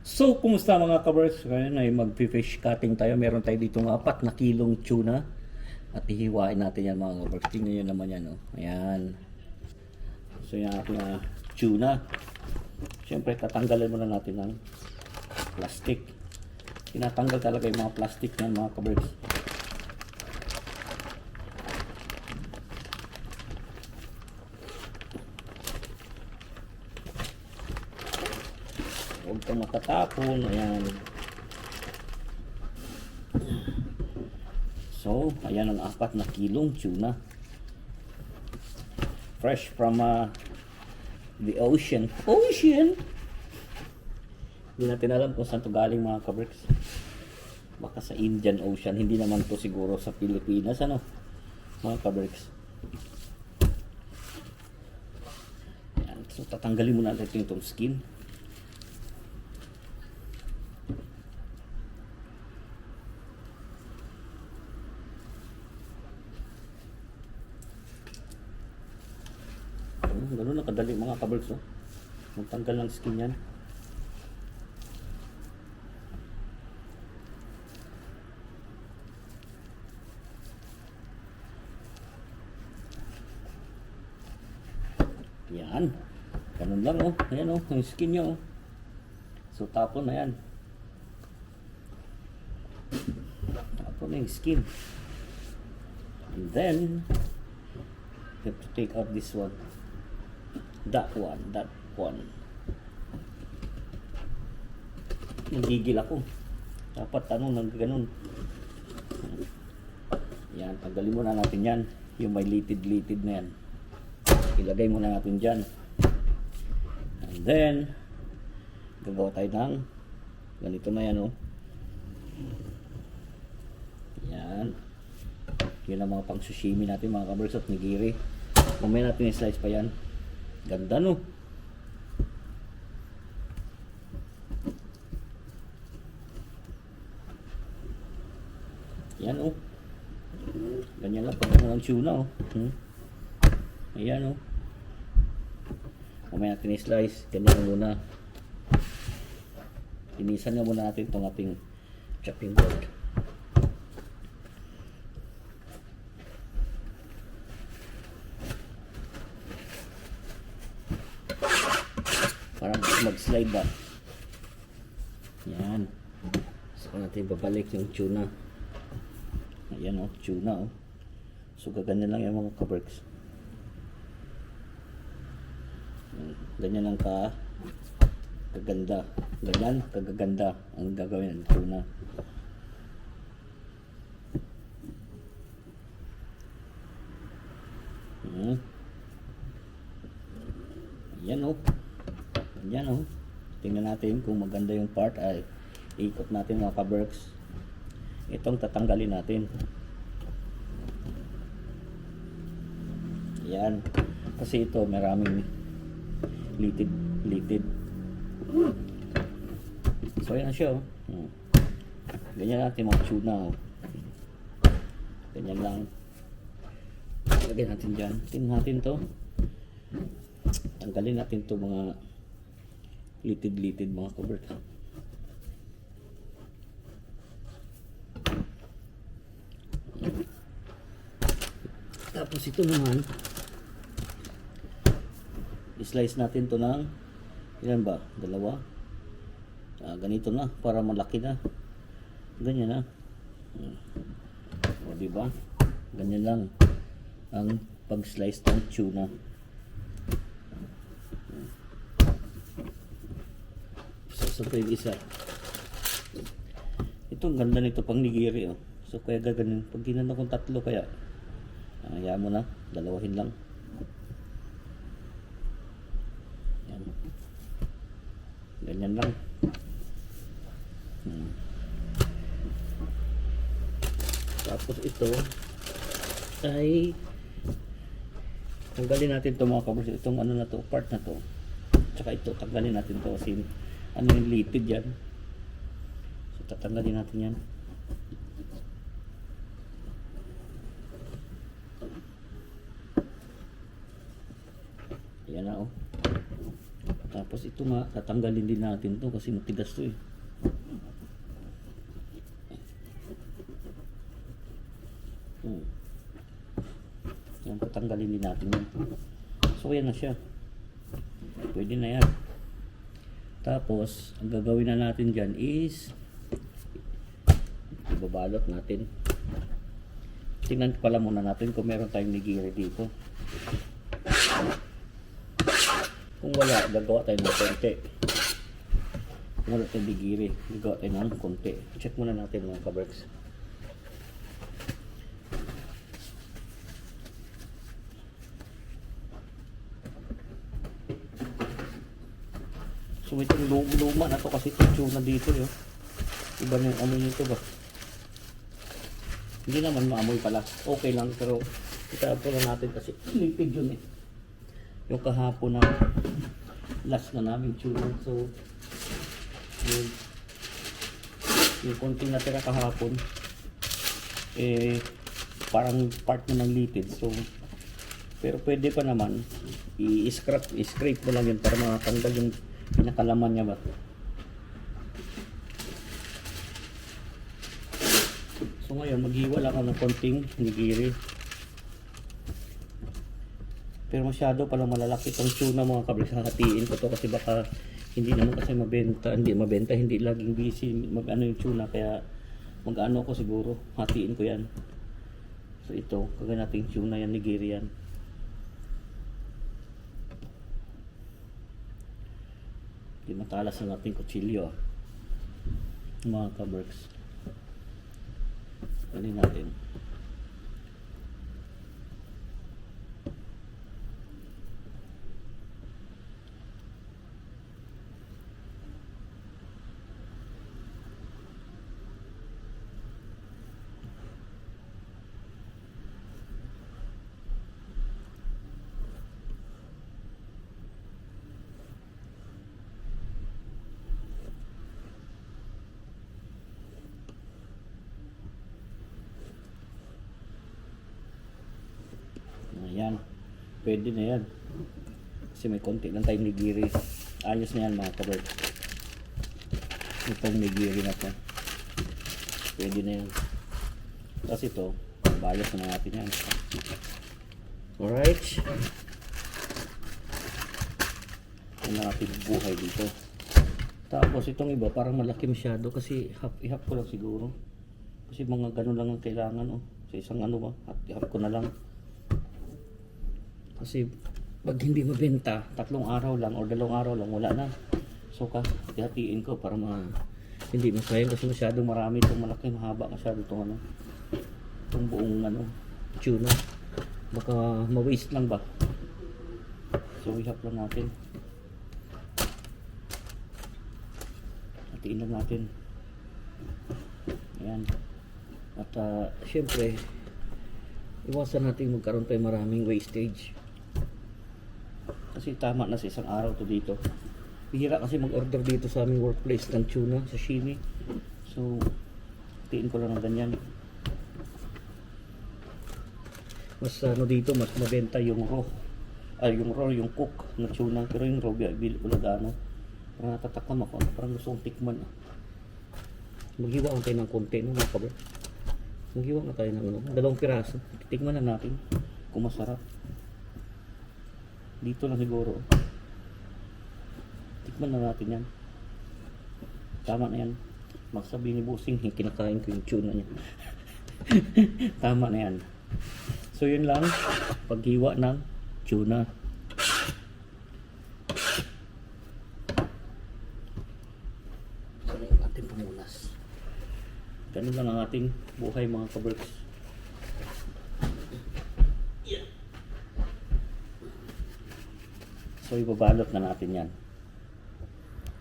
So, kumusta mga kabers? Ngayon ay mag-fish cutting tayo. Meron tayo dito ng 4 kilong tuna. At hihiwain natin yan mga kabers. Tingnan nyo naman yan. Oh. Ayan. So, yan ating tuna. Siyempre, tatanggalin muna natin ng plastic. Tinatanggal talaga yung mga plastic yan mga kabers. Huwag kang matatapon. Ayan. So, ayan ang 4 kilong tuna. Fresh from the ocean. Ocean! Hindi natin alam kung saan to galing mga kabricks. Baka sa Indian Ocean. Hindi naman to siguro sa Pilipinas. Ano? Mga kabricks. Ayan. So, tatanggalin muna natin itong skin. Ganun na kadali mga kabricks. Oh. Magtanggal ng skin yan. Yan. Ganun lang oh. Ayan oh. Yung skin nyo oh. So tapon na yan. Tapon na yung skin. And then, you have to take out this one. That one. Nagigil ako. Dapat ganun. Yan, tanggalin muna natin yan. Yung may litid na yan. Ilagay muna natin dyan. And then, gagawa tayo ng ganito na yan oh. Yan. Yun ang mga pang sushimi natin mga kabers at nigiri. Mamaya natin i-slice pa yan. Ganda no. Yan oh. Ganyan lang pag ng tuna oh. Ayan oh. Mamaya natin i-slice. Ganyan muna. Tinisan nga muna natin itong ating chopping board. Para mag-slide ba. Yan. So natin babalik yung tuna. Ayan o, tuna o. So gaganyan lang yung mga kaberks. Ganyan lang kaganda. Ganyan kagaganda ang gagawin ng tuna. Ayan o. Yan oh. Tingnan natin kung maganda yung part ay ikot natin mga kaberks. Itong tatanggalin natin. Yan. Kasi ito maraming litid. So yan siya oh. Ganyan natin mga tuna oh. Ganyan lang. Lagyan natin dyan. Tingnan natin to. Tanggalin natin to mga litid mga kaberks. Tapos ito naman i-slice natin to ng ilan ba? Dalawa. Ganito na para malaki na. Ganyan na. O diba? Ganyan lang ang pag-slice ng tuna. So ito yung isa. Ito ang ganda nito pang nigiri oh. So kaya gaganin. Pag ginano kong 3 kaya hayaan mo na. Dalawahin lang. Yan. Ganyan lang. Tapos ito ay tanggalin natin ito mga kabers. Itong ano na to, part na to. Tsaka ito, tanggalin natin to kasi ano yung litid yan. So tatanggalin natin yan. Yan na oh. Tapos ito nga, tatanggalin din natin to kasi matigas to eh. Yan, tatanggalin din natin yan. So yan na siya. Pwede na yan. Tapos, ang gagawin na natin dyan is ibabalot natin. Tingnan pala muna natin kung meron tayong nigiri dito. Kung wala, gagawa tayo ng konti. Kung wala tayong nigiri, gagawa tayo ng konti. Check muna natin mga kaberks. So itong luma na to kasi ito tuna dito yun. Iba na yung amoy nito ba? Hindi naman maamoy pala. Okay lang pero itapo lang natin kasi lipid yun eh. Yung kahapon na last na namin tuna. So yun. Yung konting natira kahapon eh parang part na ng lipid. So pero pwede pa naman i-scrape mo lang yun para makatanggal yung pinakalaman niya ba. So ngayon maghiwa lang ako ng konting nigiri. Pero masyado palang malalaki itong tuna mga kaberks. Hahatiin ko to kasi baka hindi naman kasi mabenta. Hindi laging busy mag-ano yung tuna. Kaya mag-ano ko siguro. Hatiin ko yan. So ito, kagaya nating tuna yan, nigiri yan. Matalas na natin kutsilyo mga kaberks. Alin natin. Ayan, pwede na yan kasi may konti lang tayong nigiri. Ayos na yan mga kaberks. Itong nigiri na to pwede na yan kasi ito balot na natin yan. Alright, yan na natin buhay dito. Tapos itong iba parang malaki masyado kasi ihap ko lang siguro kasi mga ganun lang ang kailangan sa isang ano ba, ihap ko na lang. Kasi pag hindi mabenta, 3 araw lang o 2 araw lang, wala na. So hatiin ko para hindi masayang kasi masyadong marami itong malaki, mahaba masyado itong itong buong tuna. Baka ma-waste lang ba. So ihap lang natin. Hatiin lang natin. Ayan. At syempre, iwasan natin magkaroon tayo maraming wastage. Kasi tama na sa isang araw to dito. Bihira kasi mag-order dito sa aming workplace ng tuna, sashimi. So, tiin ko lang ng ganyan. Mas dito, mas mabenta yung yung cook na tuna. Pero yung raw, bili ko lang parang natatakam ako. Parang gusto kong tikman. Maghiwa tayo ng konti, no? Maghiwa na tayo ng 2 piraso. Tikman na natin kung masarap. Dito lang siguro. Tikman na natin yan. Tama na yan. Magsabi ni Busing, kinakain ko yung tuna niya. Tama na yan. So yun lang, paghiwa ng tuna. Sana yung ating pamunas. Ganun lang ang ating buhay mga kaberks. So ibabalot na natin yan.